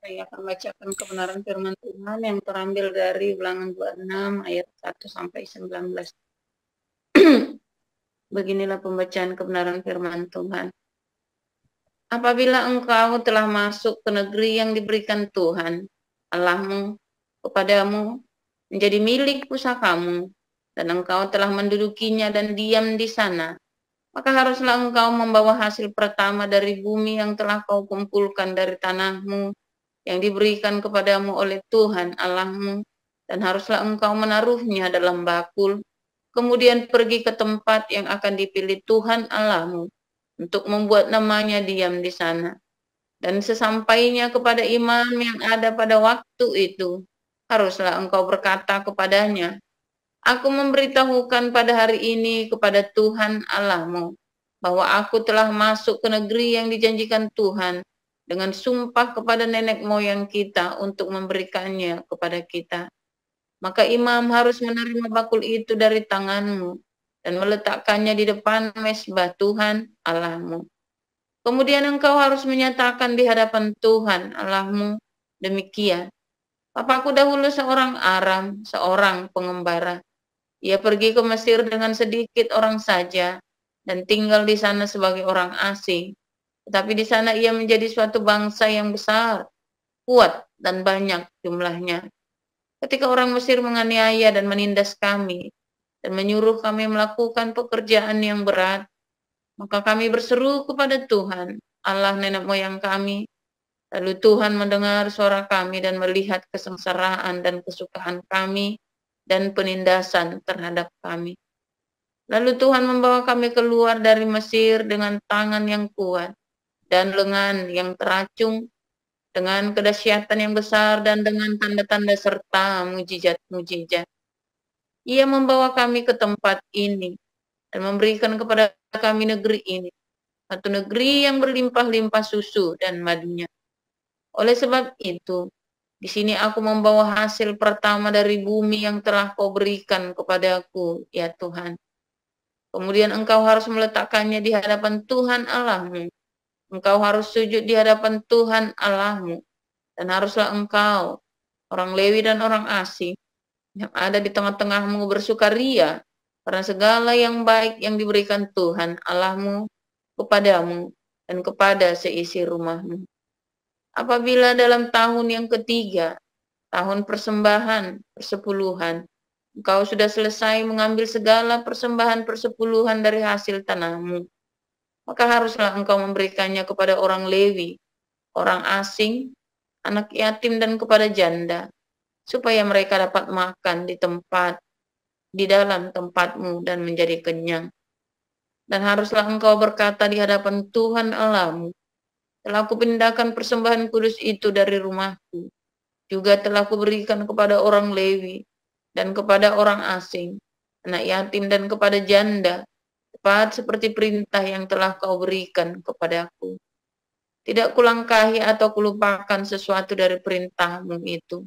Saya akan bacakan kebenaran firman Tuhan yang terambil dari Ulangan 26 ayat 1 sampai 19. Beginilah pembacaan kebenaran firman Tuhan. Apabila engkau telah masuk ke negeri yang diberikan Tuhan Allahmu kepadamu menjadi milik pusakamu, dan engkau telah mendudukinya dan diam di sana, maka haruslah engkau membawa hasil pertama dari bumi yang telah kau kumpulkan dari tanahmu yang diberikan kepadamu oleh Tuhan Allahmu, dan haruslah engkau menaruhnya dalam bakul, kemudian pergi ke tempat yang akan dipilih Tuhan Allahmu untuk membuat namanya diam di sana. Dan sesampainya kepada imam yang ada pada waktu itu, haruslah engkau berkata kepadanya, aku memberitahukan pada hari ini kepada Tuhan Allahmu, bahwa aku telah masuk ke negeri yang dijanjikan Tuhan dengan sumpah kepada nenek moyang kita untuk memberikannya kepada kita. Maka imam harus menerima bakul itu dari tanganmu dan meletakkannya di depan mezbah Tuhan Allahmu. Kemudian engkau harus menyatakan di hadapan Tuhan Allahmu demikian, Bapakku dahulu seorang Aram, seorang pengembara. Ia pergi ke Mesir dengan sedikit orang saja dan tinggal di sana sebagai orang asing. Tetapi di sana ia menjadi suatu bangsa yang besar, kuat, dan banyak jumlahnya. Ketika orang Mesir menganiaya dan menindas kami dan menyuruh kami melakukan pekerjaan yang berat, maka kami berseru kepada Tuhan, Allah nenek moyang kami. Lalu Tuhan mendengar suara kami dan melihat kesengsaraan dan kesukaan kami dan penindasan terhadap kami. Lalu Tuhan membawa kami keluar dari Mesir dengan tangan yang kuat dan lengan yang teracung, dengan kedahsyatan yang besar dan dengan tanda-tanda serta mujizat-mujizat. Ia membawa kami ke tempat ini dan memberikan kepada kami negeri ini, satu negeri yang berlimpah-limpah susu dan madunya. Oleh sebab itu, di sini aku membawa hasil pertama dari bumi yang telah kau berikan kepadaku, ya Tuhan. Kemudian engkau harus meletakkannya di hadapan Tuhan Allahmu. Engkau harus sujud di hadapan Tuhan Allahmu. Dan haruslah engkau, orang Lewi dan orang asing, yang ada di tengah-tengahmu bersukaria, karena segala yang baik yang diberikan Tuhan Allahmu kepadamu dan kepada seisi rumahmu. Apabila dalam tahun yang ketiga, tahun persembahan persepuluhan, engkau sudah selesai mengambil segala persembahan persepuluhan dari hasil tanahmu, maka haruslah engkau memberikannya kepada orang Lewi, orang asing, anak yatim, dan kepada janda, supaya mereka dapat makan di dalam tempatmu dan menjadi kenyang. Dan haruslah engkau berkata di hadapan Tuhan Allahmu, telah kupindahkan persembahan kudus itu dari rumahku, juga telah kuberikan kepada orang Lewi dan kepada orang asing, anak yatim, dan kepada janda, tepat seperti perintah yang telah kau berikan kepadaku. Tidak kulangkahi atau kulupakan sesuatu dari perintahmu itu.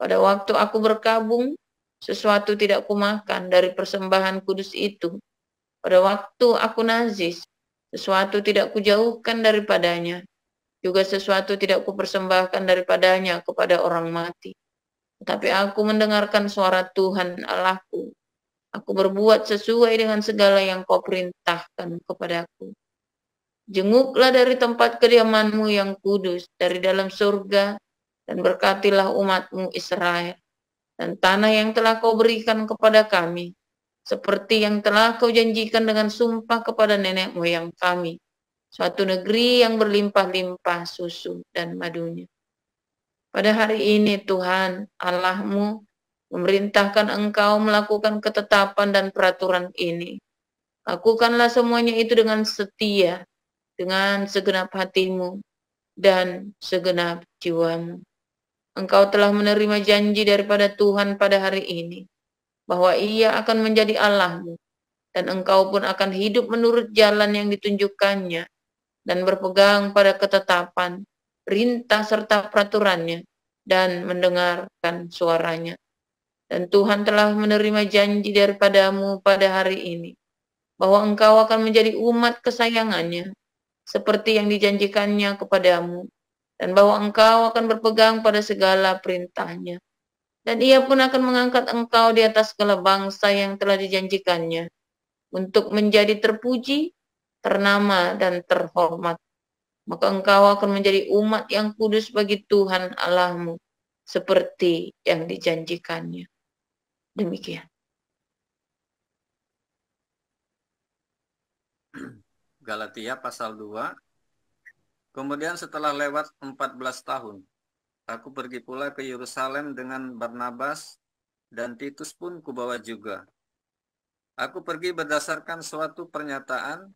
Pada waktu aku berkabung, sesuatu tidak kumakan dari persembahan kudus itu. Pada waktu aku najis, sesuatu tidak kujauhkan daripadanya. Juga sesuatu tidak kupersembahkan daripadanya kepada orang mati. Tetapi aku mendengarkan suara Tuhan Allahku. Aku berbuat sesuai dengan segala yang kau perintahkan kepadaku. Jenguklah dari tempat kediamanmu yang kudus, dari dalam surga, dan berkatilah umatmu Israel, dan tanah yang telah kau berikan kepada kami, seperti yang telah kau janjikan dengan sumpah kepada nenek moyang kami, suatu negeri yang berlimpah-limpah susu dan madunya. Pada hari ini Tuhan Allahmu memerintahkan engkau melakukan ketetapan dan peraturan ini. Lakukanlah semuanya itu dengan setia, dengan segenap hatimu dan segenap jiwamu. Engkau telah menerima janji daripada Tuhan pada hari ini, bahwa Ia akan menjadi Allahmu, dan engkau pun akan hidup menurut jalan yang ditunjukkannya, dan berpegang pada ketetapan, perintah serta peraturannya, dan mendengarkan suaranya. Dan Tuhan telah menerima janji daripadamu pada hari ini, bahwa engkau akan menjadi umat kesayangannya, seperti yang dijanjikannya kepadamu, dan bahwa engkau akan berpegang pada segala perintahnya. Dan ia pun akan mengangkat engkau di atas segala bangsa yang telah dijanjikannya, untuk menjadi terpuji, ternama, dan terhormat. Maka engkau akan menjadi umat yang kudus bagi Tuhan Allahmu, seperti yang dijanjikannya. Demikian. Galatia pasal 2. Kemudian setelah lewat 14 tahun, aku pergi pula ke Yerusalem dengan Barnabas, dan Titus pun kubawa juga. Aku pergi berdasarkan suatu pernyataan,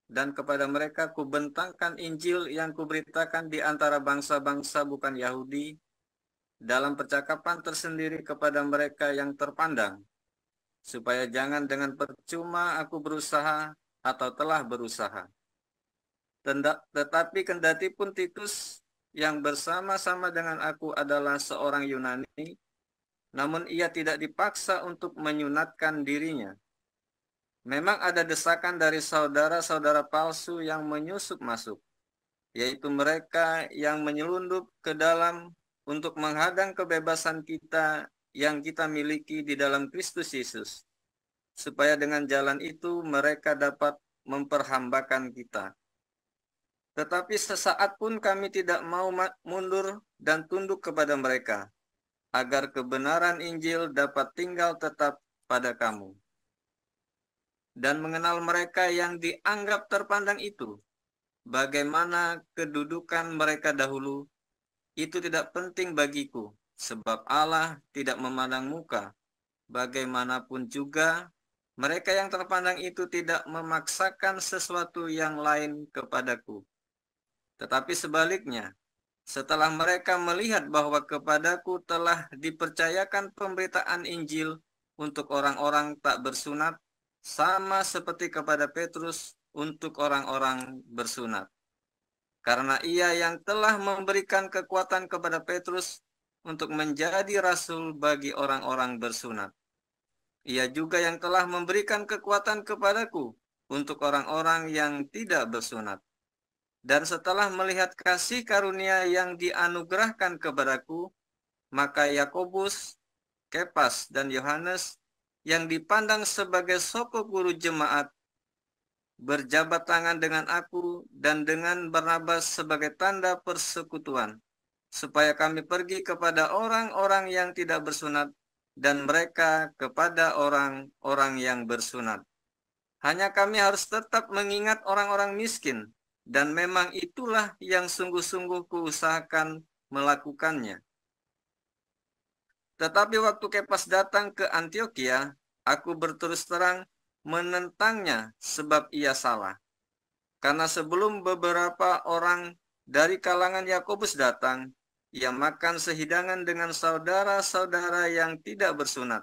dan kepada mereka kubentangkan Injil yang kuberitakan di antara bangsa-bangsa bukan Yahudi, dalam percakapan tersendiri kepada mereka yang terpandang, supaya jangan dengan percuma aku berusaha atau telah berusaha. Tetapi kendati pun Titus yang bersama-sama dengan aku adalah seorang Yunani, namun ia tidak dipaksa untuk menyunatkan dirinya. Memang ada desakan dari saudara-saudara palsu yang menyusup masuk, yaitu mereka yang menyelundup ke dalam untuk menghadang kebebasan kita yang kita miliki di dalam Kristus Yesus, supaya dengan jalan itu mereka dapat memperhambakan kita. Tetapi sesaat pun kami tidak mau mundur dan tunduk kepada mereka, agar kebenaran Injil dapat tinggal tetap pada kamu. Dan mengenal mereka yang dianggap terpandang itu, bagaimana kedudukan mereka dahulu, itu tidak penting bagiku, sebab Allah tidak memandang muka. Bagaimanapun juga, mereka yang terpandang itu tidak memaksakan sesuatu yang lain kepadaku. Tetapi sebaliknya, setelah mereka melihat bahwa kepadaku telah dipercayakan pemberitaan Injil untuk orang-orang tak bersunat, sama seperti kepada Petrus untuk orang-orang bersunat. Karena ia yang telah memberikan kekuatan kepada Petrus untuk menjadi rasul bagi orang-orang bersunat. Ia juga yang telah memberikan kekuatan kepadaku untuk orang-orang yang tidak bersunat. Dan setelah melihat kasih karunia yang dianugerahkan kepadaku, maka Yakobus, Kepas, dan Yohanes yang dipandang sebagai sokok guru jemaat berjabat tangan dengan aku dan dengan Barnabas sebagai tanda persekutuan, supaya kami pergi kepada orang-orang yang tidak bersunat dan mereka kepada orang-orang yang bersunat. Hanya kami harus tetap mengingat orang-orang miskin, dan memang itulah yang sungguh-sungguh kuusahakan melakukannya. Tetapi waktu Kepas datang ke Antioquia, aku berterus terang menentangnya sebab ia salah. Karena sebelum beberapa orang dari kalangan Yakobus datang, ia makan sehidangan dengan saudara-saudara yang tidak bersunat.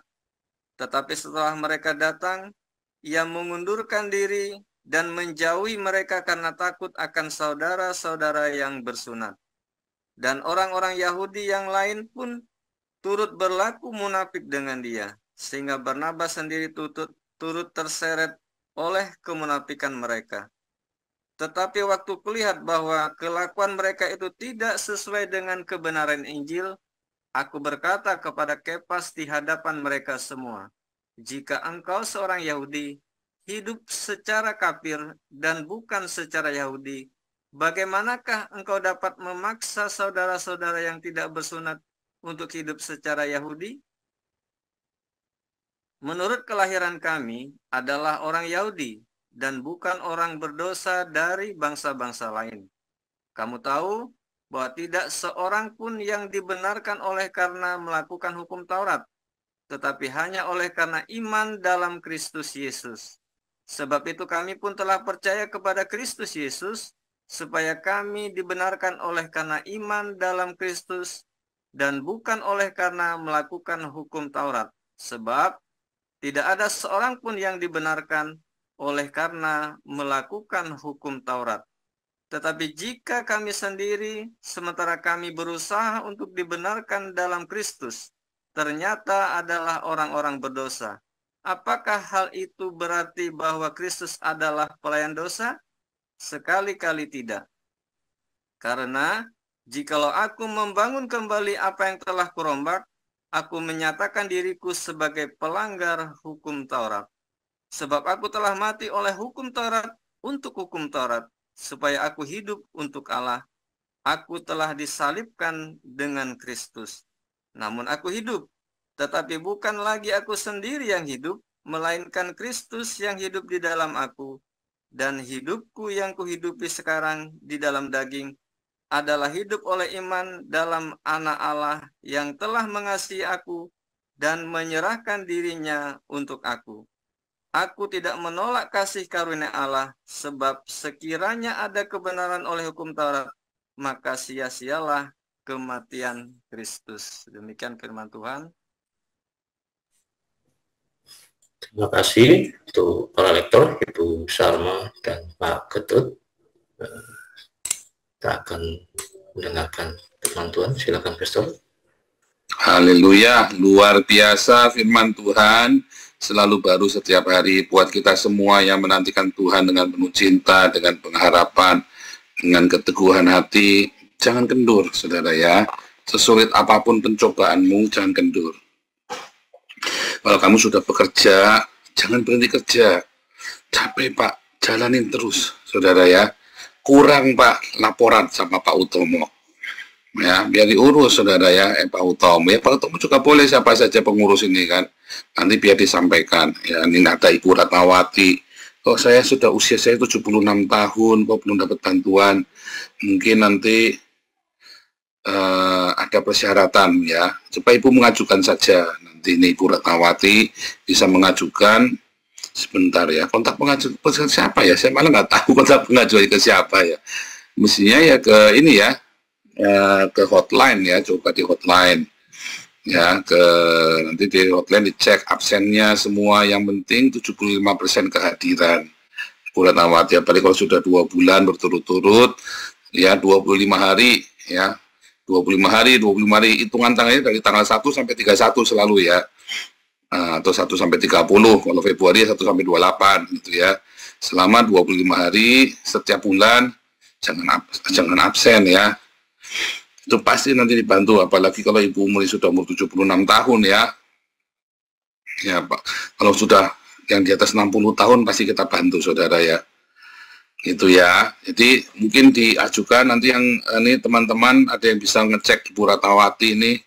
Tetapi setelah mereka datang, ia mengundurkan diri dan menjauhi mereka karena takut akan saudara-saudara yang bersunat. Dan orang-orang Yahudi yang lain pun turut berlaku munafik dengan dia, sehingga Barnabas sendiri turut terseret oleh kemunafikan mereka. Tetapi waktu kulihat bahwa kelakuan mereka itu tidak sesuai dengan kebenaran Injil, aku berkata kepada Kepas di hadapan mereka semua, jika engkau seorang Yahudi, hidup secara kafir dan bukan secara Yahudi, bagaimanakah engkau dapat memaksa saudara-saudara yang tidak bersunat untuk hidup secara Yahudi? Menurut kelahiran kami adalah orang Yahudi dan bukan orang berdosa dari bangsa-bangsa lain. Kamu tahu bahwa tidak seorang pun yang dibenarkan oleh karena melakukan hukum Taurat, tetapi hanya oleh karena iman dalam Kristus Yesus. Sebab itu kami pun telah percaya kepada Kristus Yesus, supaya kami dibenarkan oleh karena iman dalam Kristus, dan bukan oleh karena melakukan hukum Taurat. Sebab tidak ada seorang pun yang dibenarkan oleh karena melakukan hukum Taurat. Tetapi jika kami sendiri, sementara kami berusaha untuk dibenarkan dalam Kristus, ternyata adalah orang-orang berdosa, apakah hal itu berarti bahwa Kristus adalah pelayan dosa? Sekali-kali tidak. Karena Jikalau aku membangun kembali apa yang telah kurombak, aku menyatakan diriku sebagai pelanggar hukum Taurat. Sebab aku telah mati oleh hukum Taurat untuk hukum Taurat, supaya aku hidup untuk Allah. Aku telah disalibkan dengan Kristus. Namun aku hidup, tetapi bukan lagi aku sendiri yang hidup, melainkan Kristus yang hidup di dalam aku. Dan hidupku yang kuhidupi sekarang di dalam daging adalah hidup oleh iman dalam Anak Allah yang telah mengasihi aku dan menyerahkan dirinya untuk aku. Aku tidak menolak kasih karunia Allah, sebab sekiranya ada kebenaran oleh hukum Taurat, maka sia-sialah kematian Kristus. Demikian firman Tuhan. Terima kasih untuk para lektor, Ibu Sarma dan Pak Ketut. Kita akan mendengarkan firman Tuhan. Silakan, Pastor. Haleluya, luar biasa firman Tuhan, selalu baru setiap hari buat kita semua yang menantikan Tuhan dengan penuh cinta, dengan pengharapan, dengan keteguhan hati. Jangan kendur, saudara ya. Sesulit apapun pencobaanmu, jangan kendur. Kalau kamu sudah bekerja, jangan berhenti kerja. Capek Pak, jalanin terus, saudara ya. Kurang Pak, laporan sama Pak Utomo. Ya, biar diurus saudara ya, Pak Utomo. Ya, Pak Utomo juga boleh siapa saja pengurus ini kan. Nanti biar disampaikan. Ya, ini ada Ibu Ratnawati. Oh, saya sudah usia saya 76 tahun, kok belum dapat bantuan. Mungkin nanti ada persyaratan ya. Supaya Ibu mengajukan saja. Nanti ini Ibu Ratnawati bisa mengajukan. Sebentar ya, kontak pengajuan siapa ya? Saya malah nggak tahu kontak pengajuan ke siapa ya. Mestinya ya ke ini ya, ke hotline ya, coba di hotline ya, ke nanti di hotline dicek absennya semua. Yang penting 75% kehadiran. Bulan awal ya, apalagi kalau sudah 2 bulan berturut-turut ya, 25 hari ya, 25 hari hitungan tanggalnya dari tanggal 1 sampai 31 selalu ya. Atau 1 sampai 30, kalau Februari 1 sampai 28 gitu ya. Selama 25 hari setiap bulan jangan absen ya. Itu pasti nanti dibantu, apalagi kalau ibu sudah umur 76 tahun ya. Ya Pak, kalau sudah yang di atas 60 tahun pasti kita bantu saudara ya. Itu ya. Jadi mungkin diajukan nanti yang ini teman-teman ada yang bisa ngecek Ibu Ratnawati ini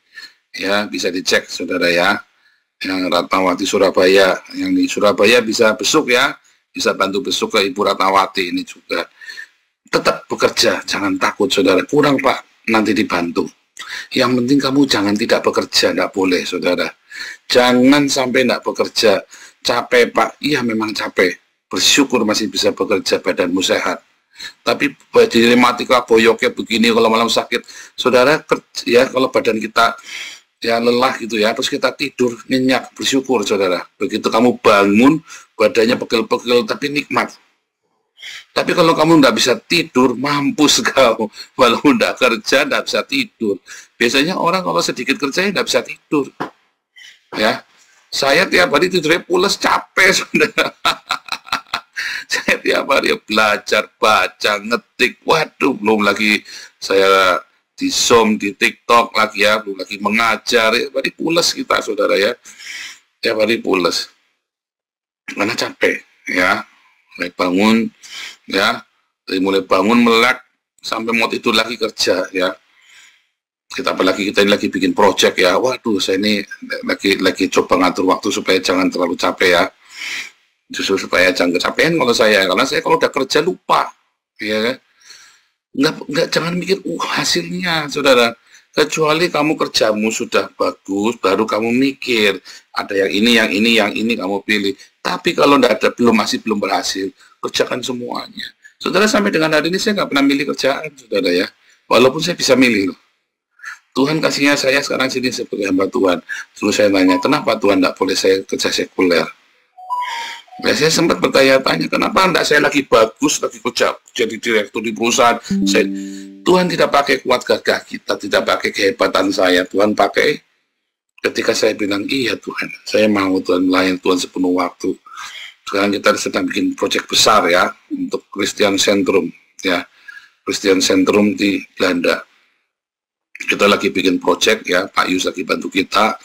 ya, bisa dicek saudara ya. Yang Ratnawati Surabaya, yang di Surabaya bisa besuk ya, bisa bantu besuk ke Ibu Ratnawati ini juga. Tetap bekerja, jangan takut saudara. Kurang Pak, nanti dibantu. Yang penting kamu jangan tidak bekerja, tidak boleh saudara. Jangan sampai tidak bekerja. Capek Pak, iya memang capek. Bersyukur masih bisa bekerja, badanmu sehat. Tapi dilematika boyoknya begini, kalau malam sakit, saudara ya, kalau badan kita ya lelah gitu ya, terus kita tidur nyenyak, bersyukur saudara. Begitu kamu bangun, badannya pegel-pegel tapi nikmat. Tapi kalau kamu nggak bisa tidur, mampus kau. Walaupun nggak kerja, nggak bisa tidur. Biasanya orang kalau sedikit kerja nggak bisa tidur. Ya, saya tiap hari tidurnya pules, capek saudara. Saya tiap hari belajar, baca, ngetik. Waduh, belum lagi saya di Zoom, di TikTok lagi ya, belum lagi mengajar, ya, hari pules kita saudara ya, tiap hari pules, karena capek ya, mulai bangun ya, dari mulai bangun melek sampai mau tidur lagi kerja ya, kita apalagi kita ini lagi bikin project ya, waduh saya ini lagi coba ngatur waktu supaya jangan terlalu capek ya, justru supaya jangan kecapean kalau saya, karena saya kalau udah kerja lupa ya kan. Jangan mikir hasilnya saudara, kecuali kamu kerjamu sudah bagus baru kamu mikir ada yang ini kamu pilih. Tapi kalau masih belum berhasil, kerjakan semuanya saudara. Sampai dengan hari ini saya nggak pernah milih kerjaan saudara ya, walaupun saya bisa milih loh. Tuhan kasihnya saya sekarang sini sebagai hamba Tuhan. Terus saya tanya, kenapa Tuhan tidak boleh saya kerja sekuler? Ya, saya sempat bertanya-tanya, kenapa enggak saya lagi bagus, lagi kerja jadi direktur di perusahaan. Tuhan tidak pakai kuat gagah kita, tidak pakai kehebatan saya. Tuhan pakai ketika saya bilang, iya Tuhan, saya mau Tuhan melayani Tuhan sepenuh waktu. Sekarang kita sedang bikin proyek besar ya, untuk Christian Centrum ya, Christian Centrum di Belanda. kita lagi bikin project ya, Pak Yus lagi bantu kita,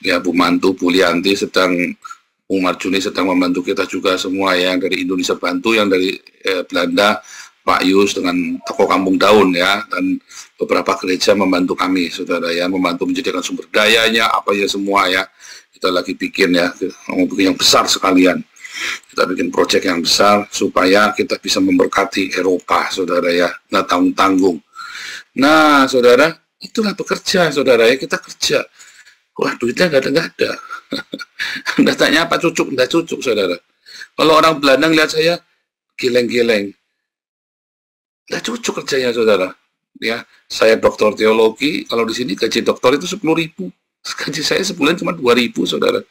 ya Bu Mantu, Bu Lianti sedang, Umar Juni sedang membantu kita juga semua ya, yang dari Indonesia bantu, yang dari Belanda, Pak Yus dengan toko Kampung Daun ya, dan beberapa gereja membantu kami, saudara ya, membantu menjadikan sumber dayanya, apa ya semua ya, kita lagi bikin ya, yang besar sekalian. Kita bikin proyek yang besar supaya kita bisa memberkati Eropa, saudara ya, nggak tanggung-tanggung. Nah, saudara, itulah bekerja, saudara ya, kita kerja. Wah, duitnya nggak ada. Anda tanya apa cucuk, nggak cucuk, saudara. Kalau orang Belanda ngeliat saya, geleng-geleng. Nggak cucuk kerjanya, saudara. Ya, saya doktor teologi, kalau di sini gaji doktor itu 10.000. Gaji saya sebulan cuma 2.000, saudara.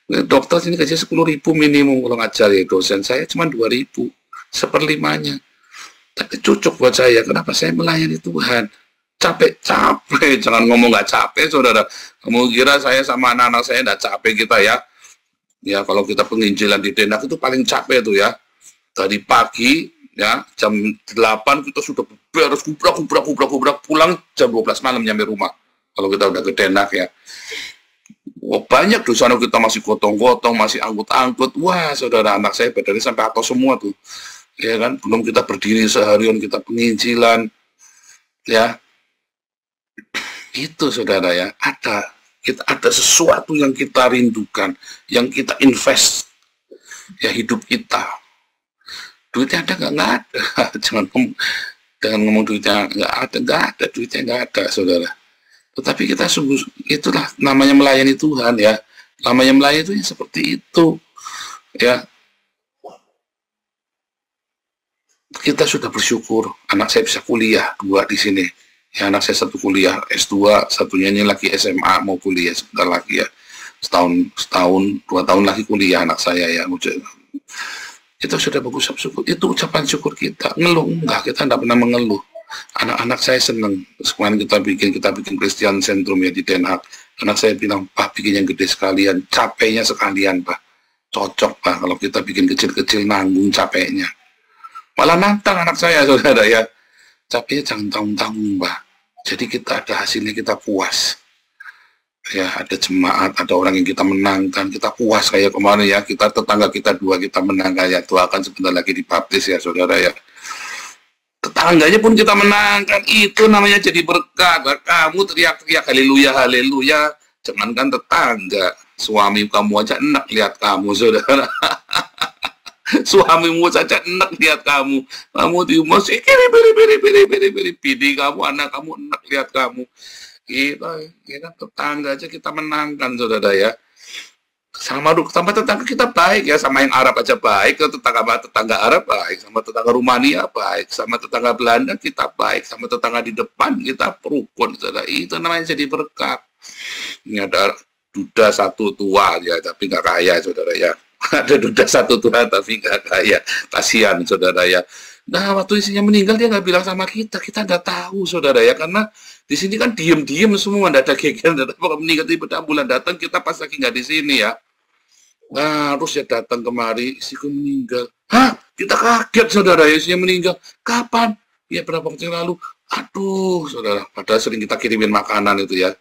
Dokter sini gaji 10.000 minimum kalau ngajar ya, dosen saya cuma 2.000, 1/5-nya. Tapi cucuk buat saya, kenapa saya melayani Tuhan? Capek, jangan ngomong nggak capek, saudara. Kamu kira saya sama anak-anak saya nggak capek kita ya? Ya, kalau kita penginjilan di Denak itu paling capek tuh ya. Tadi pagi, ya, jam 8 kita sudah beres, kubrak, pulang jam 12 malam nyampe rumah. Kalau kita udah ke Denak ya. Wah, banyak di sana kita masih gotong-gotong, masih angkut-angkut. Wah, saudara, anak saya badannya sampai atas semua tuh. Ya kan, belum kita berdiri seharian, kita penginjilan. Ya, itu saudara ya, ada sesuatu yang kita rindukan, yang kita invest ya hidup kita. Duitnya ada nggak ada. Jangan ngomong duitnya nggak ada, duitnya nggak ada, saudara. Tetapi kita sungguh, itulah namanya melayani Tuhan ya, namanya melayani itu ya seperti itu ya. Kita sudah bersyukur, anak saya bisa kuliah 2 di sini. Ya, anak saya 1 kuliah S2, satunya ini lagi SMA mau kuliah sebentar lagi ya. Setahun, 2 tahun lagi kuliah anak saya ya. Itu sudah bagus, syukur. Itu ucapan syukur kita. Ngeluh enggak, kita tidak pernah mengeluh. Anak-anak saya senang. Kemarin kita bikin Christian Centrum ya di Den Haag. Anak saya bilang, Pak bikin yang gede sekalian, capeknya sekalian Pak. Cocok Pak kalau kita bikin kecil-kecil nanggung capeknya. Malah nantang anak saya, saudara ya. Capeknya jangan tanggung-tanggung Pak. Jadi kita ada hasilnya, kita puas. Ya, ada jemaat, ada orang yang kita menangkan, kita puas kayak kemarin ya. Kita tetangga kita 2 kita menang kayak doakan sebentar lagi dibaptis ya, saudara ya. Tetangganya pun kita menangkan, itu namanya jadi berkat. Kamu teriak-teriak haleluya, haleluya. Jangankan tetangga, suami kamu aja enak lihat kamu, saudara. Suamimu saja enak lihat kamu. Kamu di rumah sih biri, bini kamu, anak kamu enak lihat kamu. Kita tetangga aja kita menangkan, saudara ya. Sama tetangga kita baik ya, sama yang Arab aja baik, tetangga Arab baik, sama tetangga Rumania baik, sama tetangga Belanda kita baik, sama tetangga di depan kita rukun, saudara. Itu namanya jadi berkat. Ini ada duda 1 tua ya, tapi nggak kaya, saudara ya. Ada duda 1 tua tapi nggak kaya, kasihan, saudara ya. Nah, waktu istrinya meninggal dia nggak bilang sama kita nggak tahu, saudara ya, karena di sini kan diem semua, nggak ada geger, nggak ada apa meninggal tiba-tiba bulan datang kita pas lagi nggak di sini ya. Nah, terus ya datang kemari, istriku meninggal. Hah? Kita kaget, saudara ya, istrinya meninggal. Kapan? Ya berapa waktu yang lalu. Aduh, saudara, padahal sering kita kirimin makanan itu ya.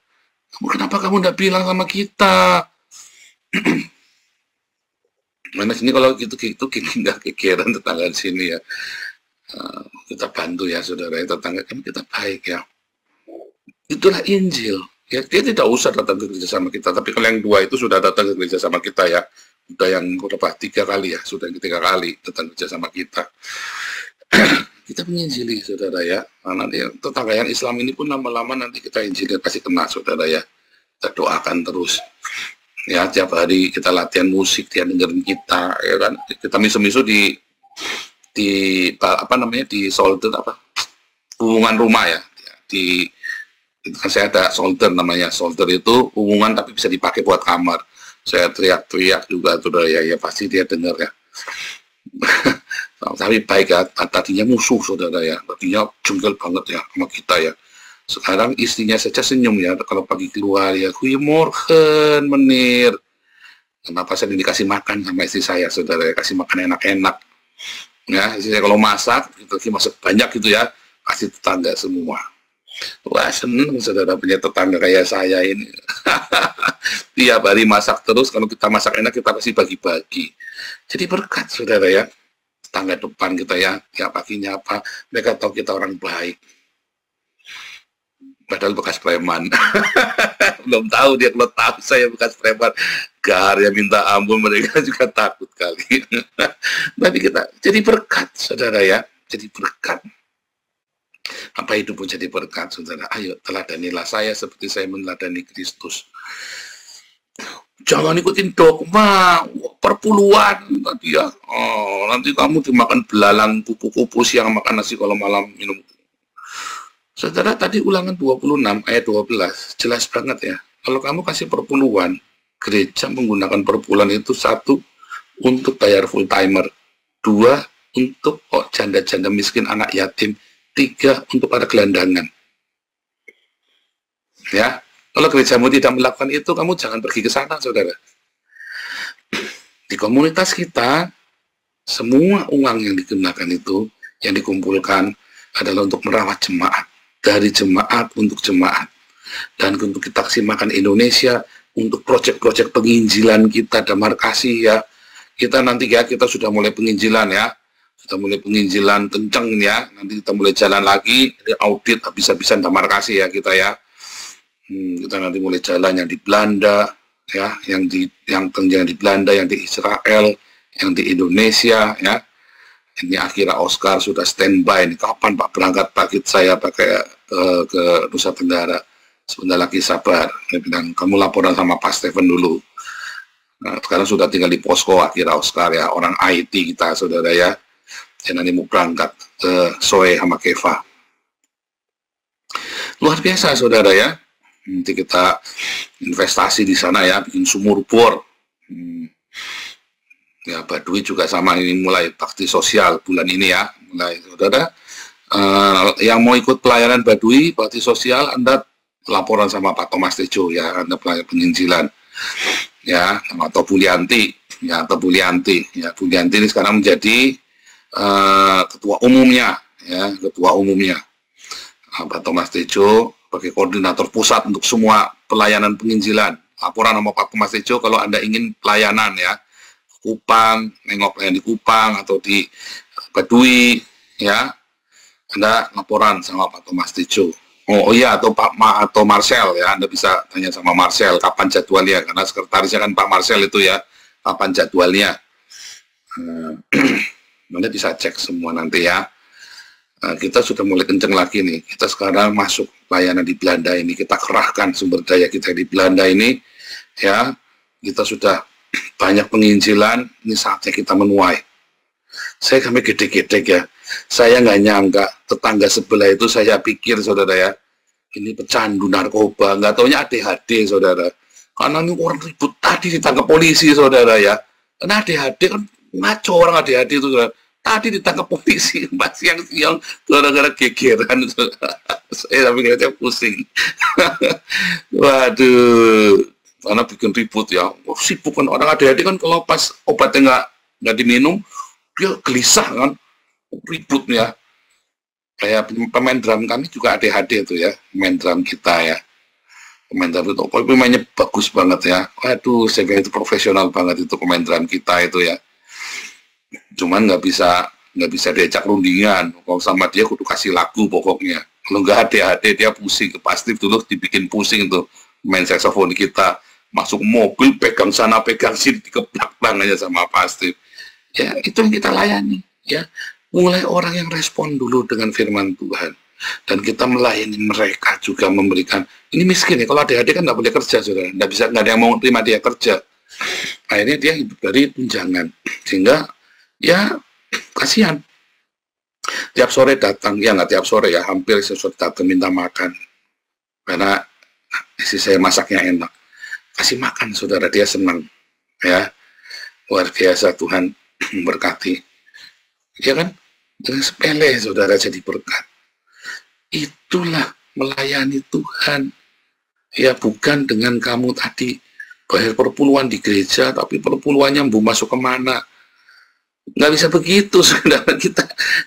Kenapa kamu nggak bilang sama kita? Mana sini kalau gitu nggak kekiran tetangga di sini ya. Kita bantu ya, saudara, ya, tetangga kan kita baik ya. Itulah Injil. Ya, dia tidak usah datang ke gereja sama kita, tapi kalau yang 2 itu sudah datang ke gereja sama kita ya. Sudah yang berapa 3 kali ya, sudah yang 3 kali datang ke gereja sama kita. Kita menginjili, saudara ya. Nah, nanti tetangga yang Islam ini pun lama-lama nanti kita injili pasti kena, saudara ya. Kita doakan terus. Ya, tiap hari kita latihan musik, dia dengerin kita, ya kan. Kita misu-misu di apa namanya, di solder apa? Hubungan rumah ya. Di kan saya ada solder namanya, solder itu hubungan tapi bisa dipakai buat kamar. Saya teriak-teriak juga, saudara ya, pasti dia dengar ya. Tapi baik ya, tadinya musuh, saudara ya, tadinya jengkel banget ya sama kita ya. Sekarang istrinya saja senyum ya, kalau pagi keluar ya, goeiemorgen menir. Kenapa saya dikasih makan sama istri saya, saudara ya, kasih makan enak-enak. Ya, istri saya kalau masak, gitu, masak banyak gitu ya, kasih tetangga semua. Wah, seneng saudara punya tetangga kayak saya ini. Tiap hari masak terus, kalau kita masak enak kita pasti bagi-bagi. Jadi berkat saudara ya. Tetangga depan kita ya, tiap pagi nyapa, mereka tahu kita orang baik. Padahal bekas preman. Belum tahu dia, kalau tahu saya bekas preman, gar ya minta ampun, mereka juga takut kali. Tapi kita jadi berkat saudara ya, jadi berkat. Apa hidupmu jadi berkat, saudara? Ayo, teladanilah saya seperti saya meneladani Kristus. Jangan ikutin dogma, perpuluhan tadi ya. Oh, nanti kamu dimakan belalang, kupu-kupu, siang makan nasi, kalau malam minum. Saudara, tadi Ulangan 26 ayat 12, jelas banget ya. Kalau kamu kasih perpuluhan, gereja menggunakan perpuluhan itu, 1, untuk bayar full timer, 2, untuk janda-janda miskin, anak yatim, 3, untuk para gelandangan. Ya, kalau gerejamu tidak melakukan itu, kamu jangan pergi ke sana, saudara. Di komunitas kita, semua uang yang digunakan itu, yang dikumpulkan adalah untuk merawat jemaat, dari jemaat untuk jemaat, dan untuk kita kasih makan Indonesia, untuk proyek-proyek penginjilan kita, damar kasih ya. Kita nanti ya, kita sudah mulai penginjilan ya. Kita mulai penginjilan kenceng ya, nanti kita mulai jalan lagi, audit habis-habisan damar kasih ya kita ya. Kita nanti mulai jalan yang di Belanda ya, yang di Belanda, yang di Israel, yang di Indonesia ya. Ini akhirnya Oscar sudah standby. Ini kapan Pak berangkat? Pak saya pakai ke Nusa Tenggara. Sebentar lagi sabar. Dia bilang, kamu laporan sama Pak Stephen dulu. Nah, sekarang sudah tinggal di posko akhirnya Oscar ya, orang IT kita saudara ya. Dan nanti mau berangkat ke Soe sama Keva. Luar biasa saudara ya. Nanti kita investasi di sana ya, bikin sumur bor. Ya, Baduy juga sama, ini mulai bakti sosial bulan ini ya. Mulai saudara, yang mau ikut pelayanan Baduy, bakti sosial, Anda laporan sama Pak Thomas Tejo ya, Anda pelayan penginjilan. Ya, atau Bulianti. Ya, atau Bulianti. Ya, Bulianti ini sekarang menjadi ketua umumnya ya, ketua umumnya Pak Thomas Tejo sebagai koordinator pusat untuk semua pelayanan penginjilan. Laporan sama Pak Thomas Tejo kalau Anda ingin pelayanan ya, Kupang, nengok pelayan di Kupang atau di Baduy ya, Anda laporan sama Pak Thomas Tejo. Oh iya, atau atau Marcel ya, Anda bisa tanya sama Marcel kapan jadwalnya, karena sekretarisnya kan Pak Marcel itu ya, kapan jadwalnya. Anda bisa cek semua nanti ya. Kita sudah mulai kenceng lagi nih. Kita sekarang masuk layanan di Belanda ini. Kita kerahkan sumber daya kita di Belanda ini. Ya, kita sudah banyak penginjilan. Ini saatnya kita menuai. Saya kami gede-gede ya. Saya nggak nyangka tetangga sebelah itu, saya pikir saudara ya, ini pecandu narkoba. Nggak taunya ADHD saudara. Karena ini orang ribut tadi ditangkap polisi saudara ya. Karena ADHD kan ngaco, orang ADHD itu saudara. Tadi ditangkap polisi pas siang-siang gara-gara gegeran. Saya tapi kira-kira pusing. Waduh, karena bikin ribut ya. Sibuk kan orang ADHD kan, kalau pas obatnya nggak diminum, dia gelisah kan, ribut ya. Kayak pemain drum kami juga ADHD itu ya, pemain drum kita ya. Pemain drum itu, pemainnya bagus banget ya. Waduh, saya kira itu profesional banget itu pemain drum kita itu ya. Cuman nggak bisa diajak rundingan. Kalau sama dia kudu kasih lagu pokoknya. Kalau nggak ADHD dia pusing. Pasti dulu dibikin pusing tuh main saksofon kita. Masuk mobil pegang sana pegang sini, dikeplak tangannya sama pasti. Ya itu yang kita layani. Ya, mulai orang yang respon dulu dengan firman Tuhan. Dan kita melayani mereka juga, memberikan. Ini miskin ya. Kalau ADHD kan nggak boleh kerja saudara. Nggak ada yang mau terima dia kerja. Akhirnya dia hidup dari tunjangan. Sehingga ya kasihan, tiap sore datang, ya nggak tiap sore ya, hampir sore datang minta makan karena istri saya masaknya enak, kasih makan saudara, dia senang ya. Luar biasa, Tuhan memberkati ya kan, dengan sepele saudara jadi berkat. Itulah melayani Tuhan ya, bukan dengan kamu tadi bayar perpuluhan di gereja tapi perpuluhannya mau masuk kemana. Nggak bisa begitu, saudara.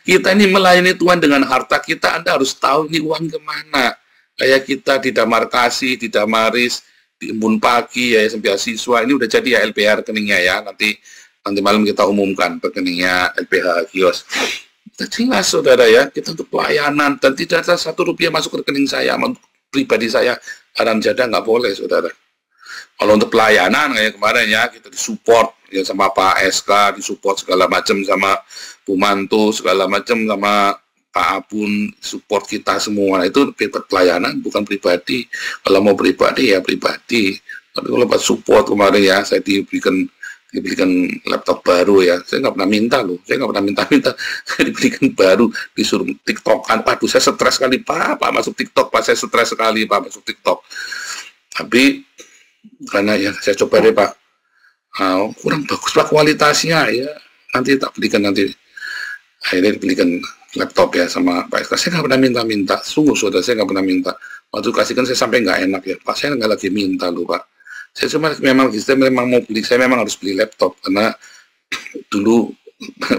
Kita ini melayani Tuhan dengan harta kita. Anda harus tahu ini uang kemana. Kayak kita di Damarkasi, di Damaris, di Embun Pagi, ya beasiswa, ini udah jadi ya LPH rekeningnya ya. Nanti malam kita umumkan rekeningnya LPH Kios. Jelas saudara ya, kita untuk pelayanan dan tidak ada 1 rupiah masuk ke rekening saya, untuk pribadi saya, haram jadah nggak boleh saudara. Kalau untuk pelayanan kayak kemarin ya, kita disupport ya sama Pak SK, disupport segala macam sama Bu Mantu, segala macam sama Pak Abun, support kita semua. Itu pelayanan bukan pribadi. Kalau mau pribadi ya pribadi. Tapi kalau pas support kemarin ya, saya diberikan laptop baru ya. Saya nggak pernah minta loh. Saya nggak pernah minta. Saya diberikan baru, disuruh TikTokan. Waduh, saya stres sekali Pak masuk TikTok. Pak, saya stres sekali Pak masuk TikTok. Tapi karena ya saya coba deh Pak, kurang bagus Pak kualitasnya ya. Nanti tak belikan nanti. Akhirnya dibelikan laptop ya sama Pak SK. Saya nggak pernah minta. Sungguh saudara, saya nggak pernah minta. Waktu kasihkan saya sampai nggak enak ya Pak. Saya nggak lagi minta loh Pak. Saya memang mau beli. Saya memang harus beli laptop karena dulu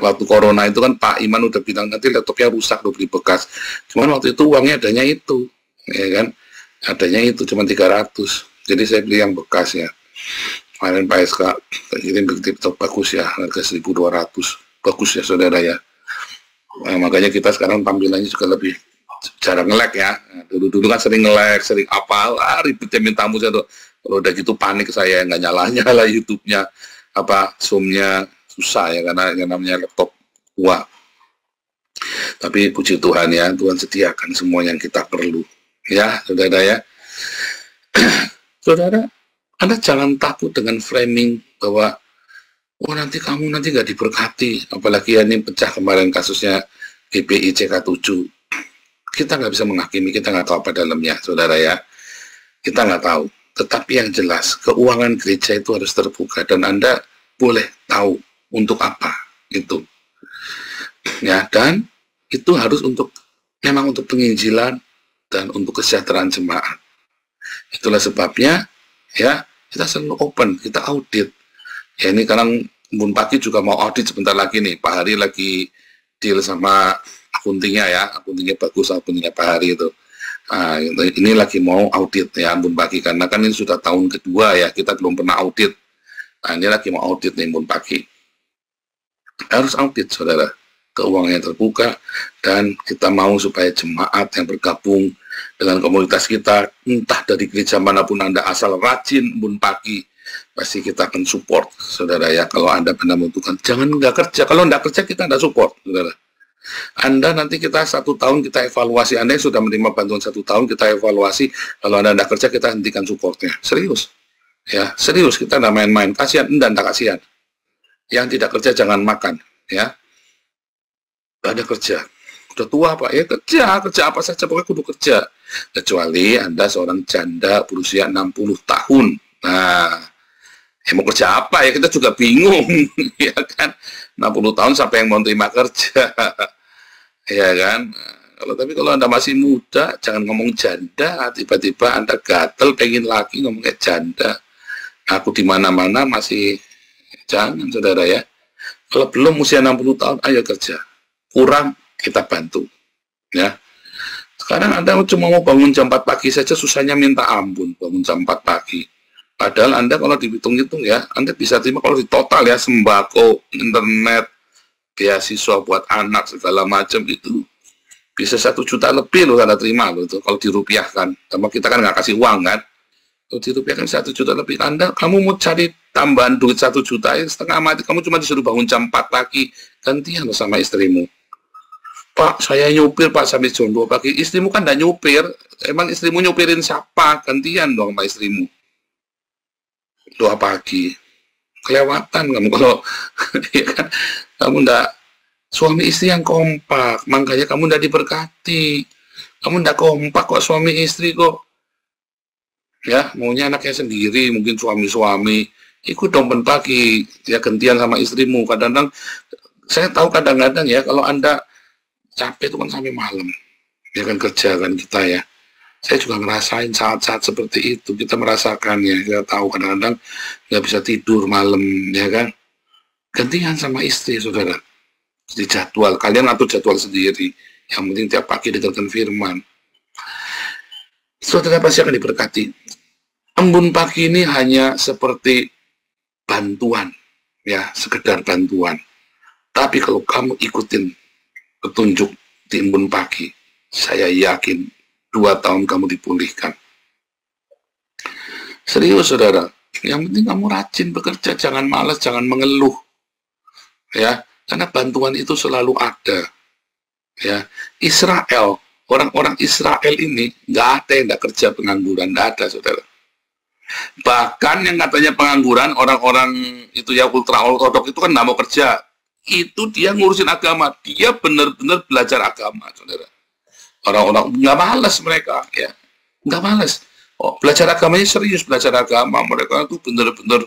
waktu corona itu kan Pak Iman udah bilang nanti laptopnya rusak lo beli bekas. Cuman waktu itu uangnya adanya itu, ya kan? Adanya itu cuma 300. Jadi saya beli yang bekas ya. Kemarin Pak SK kirim laptop bagus ya, harga 1.200. Bagus ya saudara ya. Nah, makanya kita sekarang tampilannya juga lebih jarang nge-lag ya. Dulu kan sering nge-lag, sering ribetnya minta ampun saya tuh. Kalau udah gitu panik saya, nggak nyala YouTube-nya, Zoom-nya susah ya karena yang namanya laptop tua. Tapi puji Tuhan ya, Tuhan sediakan semua yang kita perlu. Ya, saudara ya. Saudara, Anda jangan takut dengan framing bahwa nanti kamu nggak diberkati, apalagi ya ini pecah kemarin kasusnya GPI CK7. Kita nggak bisa menghakimi, kita nggak tahu apa dalamnya, saudara ya. Kita nggak tahu. Tetapi yang jelas, keuangan gereja itu harus terbuka dan Anda boleh tahu untuk apa itu. Ya, dan itu harus memang untuk penginjilan dan untuk kesejahteraan jemaat. Itulah sebabnya ya kita selalu open, kita audit. Ya ini sekarang Embun Pagi juga mau audit sebentar lagi nih. Pak Hari lagi deal sama akuntingnya ya, akuntingnya bagus, akuntingnya Pak Hari itu. Nah, ini lagi mau audit ya Embun Pagi karena kan ini sudah tahun kedua ya, kita belum pernah audit. Nah, ini lagi mau audit nih Embun Pagi. Harus audit saudara, keuangannya terbuka dan kita mau supaya jemaat yang bergabung dengan komunitas kita, entah dari gereja manapun Anda asal rajin Embun Pagi, pasti kita akan support, saudara ya. Kalau Anda benar membutuhkan, jangan nggak kerja. Kalau nggak kerja, kita nggak support, saudara. Anda nanti kita 1 tahun kita evaluasi. Anda yang sudah menerima bantuan 1 tahun, kita evaluasi. Kalau Anda nggak kerja, kita hentikan supportnya. Serius. Ya, serius. Kita nggak main-main. Kasihan, nggak kasihan. Yang tidak kerja, jangan makan. Ya. Ada kerja. Udah tua Pak, ya kerja apa saja, pokoknya kudu kerja. Kecuali Anda seorang janda berusia 60 tahun. Nah, ya mau kerja apa ya, kita juga bingung. Ya kan, 60 tahun siapa yang mau terima kerja. Ya kan. Tapi kalau Anda masih muda, jangan ngomong janda, tiba-tiba Anda gatel pengen lagi ngomongnya janda. Aku di mana-mana masih, jangan saudara ya. Kalau belum usia 60 tahun, ayo kerja. Kurang, kita bantu. Ya. Sekarang Anda cuma mau bangun jam 4 pagi saja susahnya minta ampun, bangun jam 4 pagi. Padahal Anda kalau dihitung-hitung ya, Anda bisa terima kalau di total ya, sembako, internet, beasiswa buat anak, segala macam itu bisa 1 juta lebih loh Anda terima loh itu kalau dirupiahkan. Sama kita kan nggak kasih uang kan. Kalau dirupiahkan 1 juta lebih, kamu mau cari tambahan duit 1 juta, ya setengah mati, kamu cuma disuruh bangun jam 4 pagi, gantian loh sama istrimu. Pak, saya nyupir Pak sampai jam 2 pagi. Istrimu kan enggak nyupir. Emang istrimu nyupirin siapa? Gantian dong sama istrimu. 2 pagi. Kelewatan kamu kalau ya kan, kamu enggak suami istri yang kompak. Makanya kamu enggak diberkati. Kamu enggak kompak kok suami istri kok. Ya, maunya anaknya sendiri, mungkin suami-suami. Ikut dong pagi ya gantian sama istrimu. Kadang-kadang saya tahu kadang-kadang ya kalau Anda capek itu kan sampai malam, ya kan kerja kan kita ya. Saya juga ngerasain saat-saat seperti itu, kita merasakan ya, kita tahu kadang-kadang nggak bisa tidur malam, ya kan. Gantian sama istri, saudara. Jadi jadwal, kalian atur jadwal sendiri. Yang penting tiap pagi dengarkan firman. Saudara pasti akan diberkati. Embun pagi ini hanya seperti bantuan, ya, sekedar bantuan. Tapi kalau kamu ikutin petunjuk di embun pagi, saya yakin 2 tahun kamu dipulihkan. Serius, saudara. Yang penting kamu rajin bekerja, jangan malas, jangan mengeluh. Ya, karena bantuan itu selalu ada. Ya, Israel, orang-orang Israel ini nggak ada yang nggak kerja pengangguran, nggak ada, saudara. Bahkan yang katanya pengangguran, orang-orang itu ya ultra ortodoks itu kan nggak mau kerja. Itu dia ngurusin agama, dia benar-benar belajar agama, saudara. Orang-orang nggak malas mereka, ya, nggak malas. Oh, belajar agamanya serius, belajar agama mereka itu benar-benar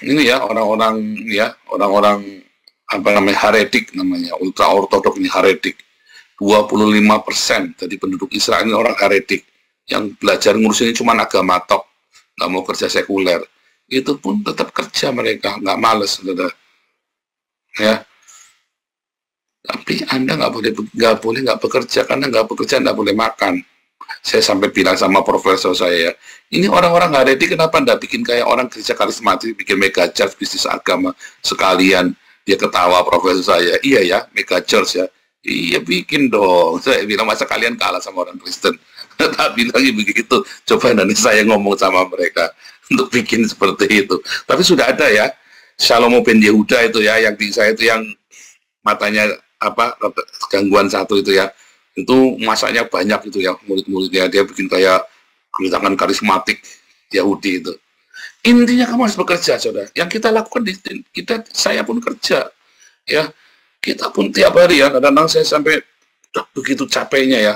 ini ya orang-orang apa namanya heretik namanya, ultra ortodoks ini heretik. 25% dari penduduk Israel ini orang heretik yang belajar ngurusin cuma agama tok, nggak mau kerja sekuler. Itu pun tetap kerja mereka, nggak males, saudara. Ya. Tapi Anda nggak boleh nggak bekerja, karena nggak bekerja nggak boleh makan. Saya sampai bilang sama profesor saya, ini orang-orang heretik kenapa nggak bikin kayak orang gereja karismatik, bikin mega church bisnis agama sekalian. Dia ketawa profesor saya, iya ya, mega church ya. Iya bikin dong. Saya bilang masa kalian kalah sama orang Kristen. Tak bilang begitu. Coba nanti saya ngomong sama mereka untuk bikin seperti itu. Tapi sudah ada ya, Shalomo ben Yehuda itu ya, yang di saya itu yang matanya apa gangguan satu itu ya. Itu masanya banyak itu ya, murid-muridnya dia bikin kayak gerakan karismatik Yahudi itu. Intinya kamu harus bekerja, saudara. Yang kita lakukan saya pun kerja, ya. Kita pun tiap hari ya, kadang-kadang saya sampai begitu capeknya ya.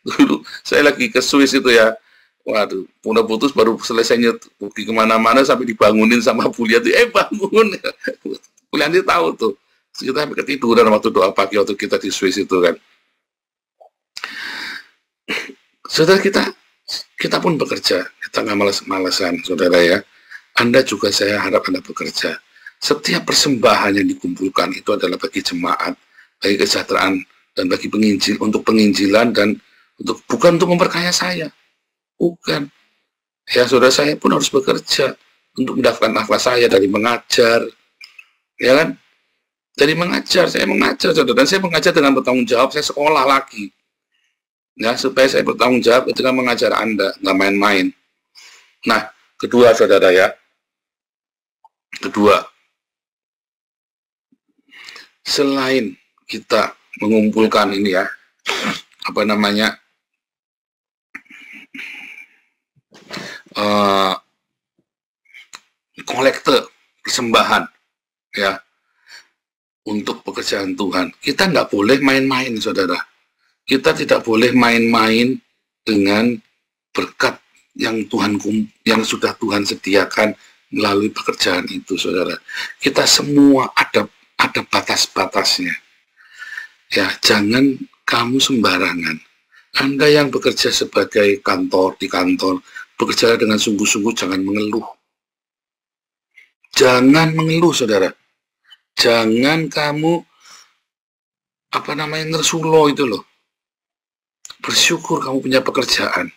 Dulu saya lagi ke Swiss itu ya, waduh, udah putus baru selesainya pergi kemana-mana sampai dibangunin sama Bu Liati, bangun. Bu Liati tahu tuh. Kita sampai ketiduran waktu doa pagi waktu kita di Swiss itu kan. Saudara, kita pun bekerja, kita nggak malas-malasan, saudara ya. Anda juga saya harap Anda bekerja. Setiap persembahan yang dikumpulkan itu adalah bagi jemaat, bagi kesejahteraan dan bagi untuk penginjilan dan bukan untuk memperkaya saya, bukan. Ya, saudara, saya pun harus bekerja untuk mendapatkan nafkah saya dari mengajar, ya kan? Dari mengajar, saya mengajar, saudara, dan saya mengajar dengan bertanggung jawab, saya sekolah lagi. Ya, supaya saya bertanggung jawab ketika mengajar Anda, nggak main-main. Nah, kedua, saudara ya. Kedua, selain kita mengumpulkan ini ya, apa namanya, kolekte, persembahan, ya, untuk pekerjaan Tuhan. Kita nggak boleh main-main, saudara. Kita tidak boleh main-main dengan berkat yang sudah Tuhan sediakan melalui pekerjaan itu, saudara. Kita semua ada batas-batasnya. Ya, jangan kamu sembarangan. Anda yang bekerja sebagai di kantor, bekerja dengan sungguh-sungguh, jangan mengeluh. Jangan mengeluh, saudara. Jangan kamu ngersulo itu loh. Bersyukur kamu punya pekerjaan.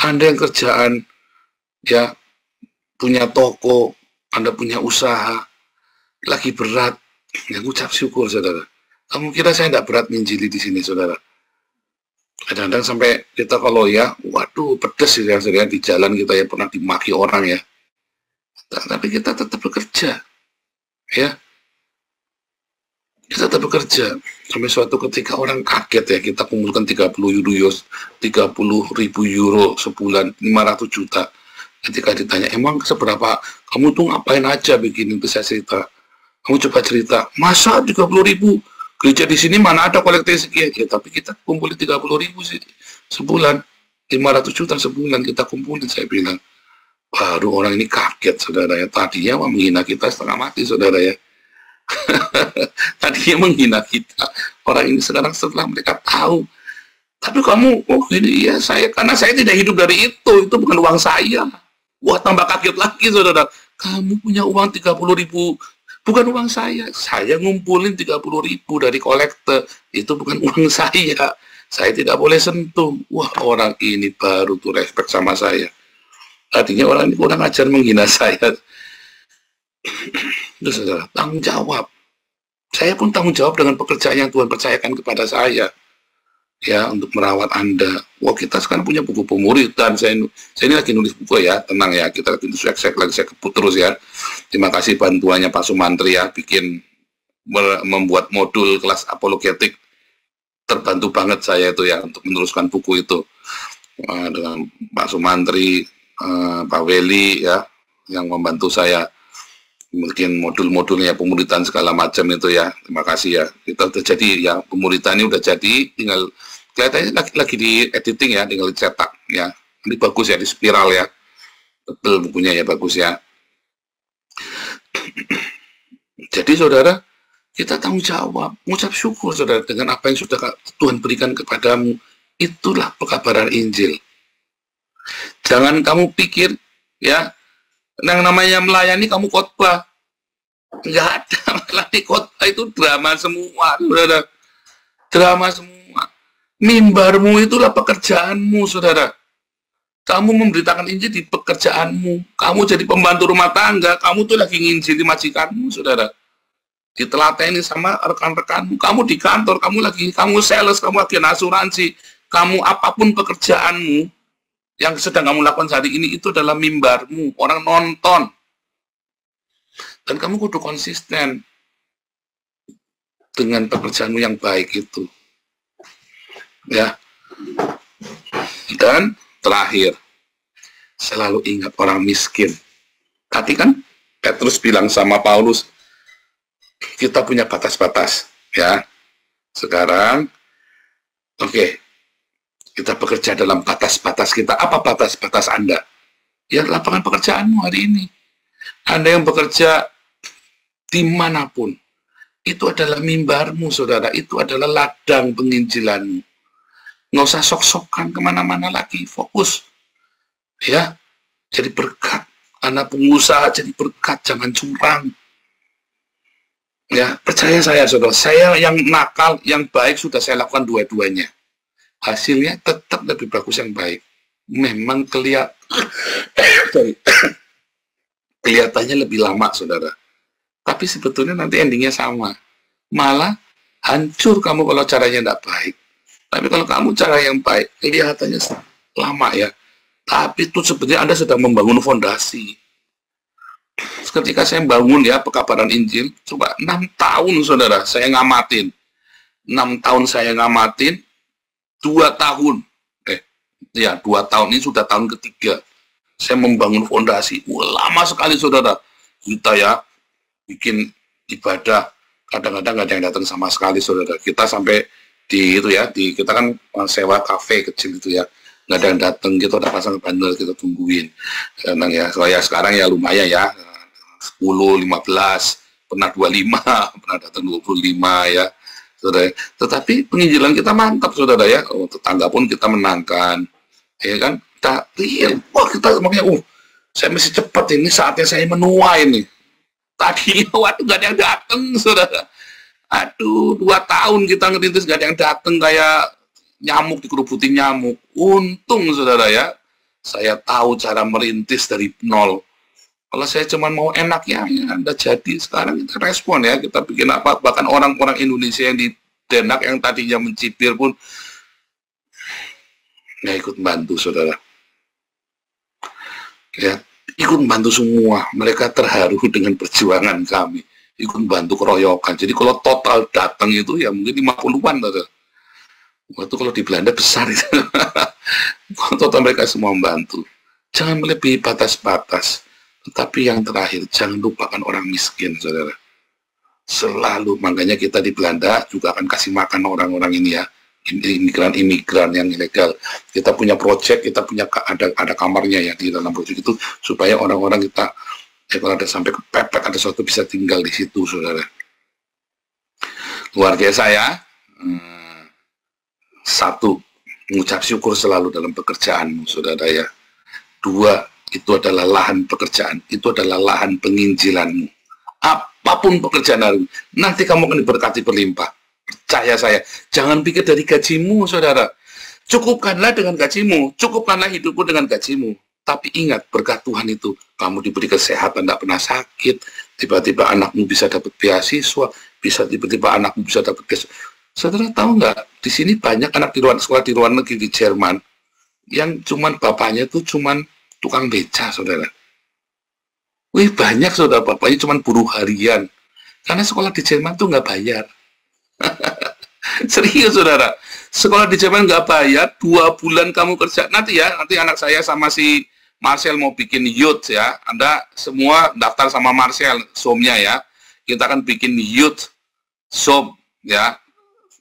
Anda yang kerjaan ya punya toko, Anda punya usaha, lagi berat, ya ucap syukur, saudara. Kamu kira saya tidak berat menginjili di sini, saudara? Kadang-kadang sampai kita kalau ya, waduh pedes ya, saudara, di jalan kita ya pernah dimaki orang ya. Tapi kita tetap bekerja. Ya, kita tetap bekerja sampai suatu ketika orang kaget ya, kita kumpulkan 30.000 euro sebulan, 500 juta. Ketika ditanya, emang seberapa, kamu tuh ngapain aja bikin itu, saya cerita. Kamu coba cerita, masa 30.000, gereja di sini mana ada kolektif sekian, ya tapi kita kumpulin 30.000 sih sebulan, 500 juta sebulan kita kumpulin, saya bilang. Baru orang ini kaget, saudara ya. Tadinya menghina kita setengah mati, saudara ya. Tadinya menghina kita. Orang ini sekarang setelah mereka tahu. Tapi kamu, oh ini ya karena saya tidak hidup dari itu bukan uang saya. Wah, tambah kaget lagi, saudara. Kamu punya uang 30.000, bukan uang saya. Saya ngumpulin 30.000 dari kolektor. Itu bukan uang saya. Saya tidak boleh sentuh. Wah, orang ini baru tuh respect sama saya. Artinya orang ini kurang ajar menghina saya. Itu saudara, tanggung jawab. Saya pun tanggung jawab dengan pekerjaan yang Tuhan percayakan kepada saya. Ya, untuk merawat Anda. Wah, kita sekarang punya buku pemuridan. Saya ini lagi nulis buku ya, tenang ya. Kita lagi nulis, saya kebut terus ya. Terima kasih bantuannya Pak Sumantri ya, membuat modul kelas apologetik. Terbantu banget saya itu ya, untuk meneruskan buku itu. Dengan Pak Sumantri, Pak Weli ya, yang membantu saya. Mungkin modul-modulnya pemuridan segala macam itu ya. Terima kasih ya. Kita udah jadi ya, pemuridan ini udah jadi, tinggal kelihatannya lagi di editing ya, tinggal dicetak ya. Ini bagus ya, di spiral ya. Betul bukunya ya, bagus ya. Jadi saudara, kita tanggung jawab, mengucap syukur saudara dengan apa yang sudah Tuhan berikan kepadamu. Itulah pekabaran Injil. Jangan kamu pikir ya, yang namanya melayani kamu khotbah. Enggak ada, melayani khotbah itu drama semua, saudara. Drama semua. Mimbarmu itulah pekerjaanmu, saudara. Kamu memberitakan Injil di pekerjaanmu. Kamu jadi pembantu rumah tangga, kamu tuh lagi nginjili majikanmu, saudara. Ditelateni sama rekan-rekanmu. Kamu di kantor, kamu sales, kamu agen asuransi, kamu apapun pekerjaanmu yang sedang kamu lakukan saat ini, itu adalah mimbarmu, orang nonton. Dan kamu kudu konsisten dengan pekerjaanmu yang baik itu. Ya. Dan terakhir, selalu ingat orang miskin. Tadi kan Petrus bilang sama Paulus, kita punya batas-batas, ya. Sekarang, oke, kita bekerja dalam batas-batas kita. Apa batas-batas Anda? Ya, lapangan pekerjaanmu hari ini. Anda yang bekerja dimanapun, itu adalah mimbarmu, saudara. Itu adalah ladang penginjilanmu. Nggak usah sok-sokan kemana-mana lagi, fokus. Ya, jadi berkat. Anak pengusaha jadi berkat, jangan curang. Ya, percaya saya, saudara. Saya yang nakal, yang baik sudah saya lakukan dua-duanya. Hasilnya tetap lebih bagus yang baik. Memang kelihatannya lebih lama, saudara. Tapi sebetulnya nanti endingnya sama. Malah hancur kamu kalau caranya tidak baik. Tapi kalau kamu cara yang baik, kelihatannya lama ya. Tapi itu sebenarnya Anda sedang membangun fondasi. Ketika saya bangun ya pekabaran Injil, coba 6 tahun saudara, saya ngamatin. 6 tahun saya ngamatin, 2 tahun. 2 tahun ini sudah tahun ketiga. Saya membangun fondasi. Lama sekali saudara. Kita ya, bikin ibadah. Kadang-kadang nggak ada yang datang sama sekali saudara. Kita sampai kita kan sewa kafe kecil itu ya, nggak ada yang datang gitu, ada pasang banner kita tungguin. Kadang ya, soalnya sekarang ya lumayan ya, 10, 15, pernah 25, pernah datang 25 ya, saudara. Tetapi penginjilan kita mantap saudara ya, tetangga pun kita menangkan, ya kan? Kita makanya, saya mesti cepat ini, saatnya saya menua ini. Tadi waktu nggak ada yang datang saudara. Aduh, 2 tahun kita ngerintis gak ada yang datang, kayak nyamuk dikerubutin nyamuk. Untung saudara ya, saya tahu cara merintis dari nol. Kalau saya cuma mau enaknya, ya Anda jadi. Sekarang kita respon ya, kita bikin apa. Bahkan orang-orang Indonesia yang di Denak yang tadinya mencibir pun nggak ikut bantu saudara. Ya, ikut bantu semua. Mereka terharu dengan perjuangan kami. Ikut bantu keroyokan. Jadi kalau total datang itu ya mungkin 50-an. Waktu kalau di Belanda besar itu. Total mereka semua membantu. Jangan melebihi batas-batas. Tetapi yang terakhir, jangan lupakan orang miskin, saudara. Selalu, makanya kita di Belanda juga akan kasih makan orang-orang ini ya. Imigran-imigran yang ilegal. Kita punya proyek, kita punya ada kamarnya ya di dalam proyek itu, supaya orang-orang kita kalau ada sampai kepepet, ada sesuatu bisa tinggal di situ, saudara. Luar biasa ya. 1, mengucap syukur selalu dalam pekerjaanmu, saudara ya. 2, itu adalah lahan pekerjaan, itu adalah lahan penginjilanmu. Apapun pekerjaan hari, nanti kamu akan diberkati berlimpah. Percaya saya, jangan pikir dari gajimu, saudara. Cukupkanlah dengan gajimu, cukupkanlah hidupmu dengan gajimu. Tapi ingat, berkat Tuhan itu, kamu diberi kesehatan, tidak pernah sakit, tiba-tiba anakmu bisa dapat beasiswa, bisa tiba-tiba anakmu bisa dapat beasiswa. Saudara tahu nggak, di sini banyak anak di luar sekolah di luar negeri di Jerman, yang cuman bapaknya tuh cuman tukang beca, saudara. Wih, banyak saudara, bapaknya cuman buruh harian. Karena sekolah di Jerman tuh nggak bayar. Serius, saudara. Sekolah di Jerman nggak bayar, 2 bulan kamu kerja. Nanti anak saya sama si Marcel mau bikin youth ya. Anda semua daftar sama Marcel, SOM-nya ya. Kita akan bikin youth SOM ya.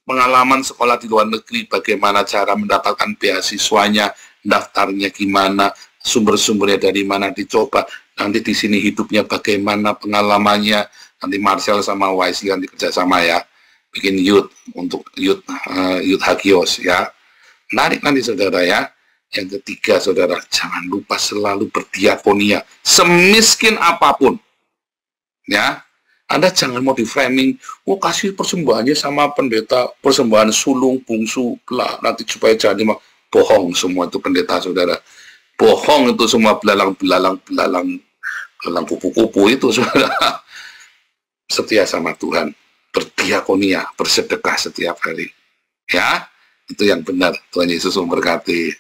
Pengalaman sekolah di luar negeri, bagaimana cara mendapatkan beasiswanya, daftarnya gimana, sumber-sumbernya dari mana, dicoba. Nanti di sini hidupnya bagaimana, pengalamannya. Nanti Marcel sama Wesley nanti kerjasama ya, bikin youth untuk youth Hagios ya. Menarik nanti saudara ya. Yang ketiga saudara, jangan lupa selalu berdiakonia, semiskin apapun ya. Anda jangan mau di framing, kasih persembahannya sama pendeta, persembahan sulung, bungsu, lah nanti supaya jadi bohong semua itu pendeta saudara. Bohong itu semua, belalang kupu-kupu itu saudara. Setia sama Tuhan, berdiakonia, bersedekah setiap hari. Ya, itu yang benar. Tuhan Yesus memberkati.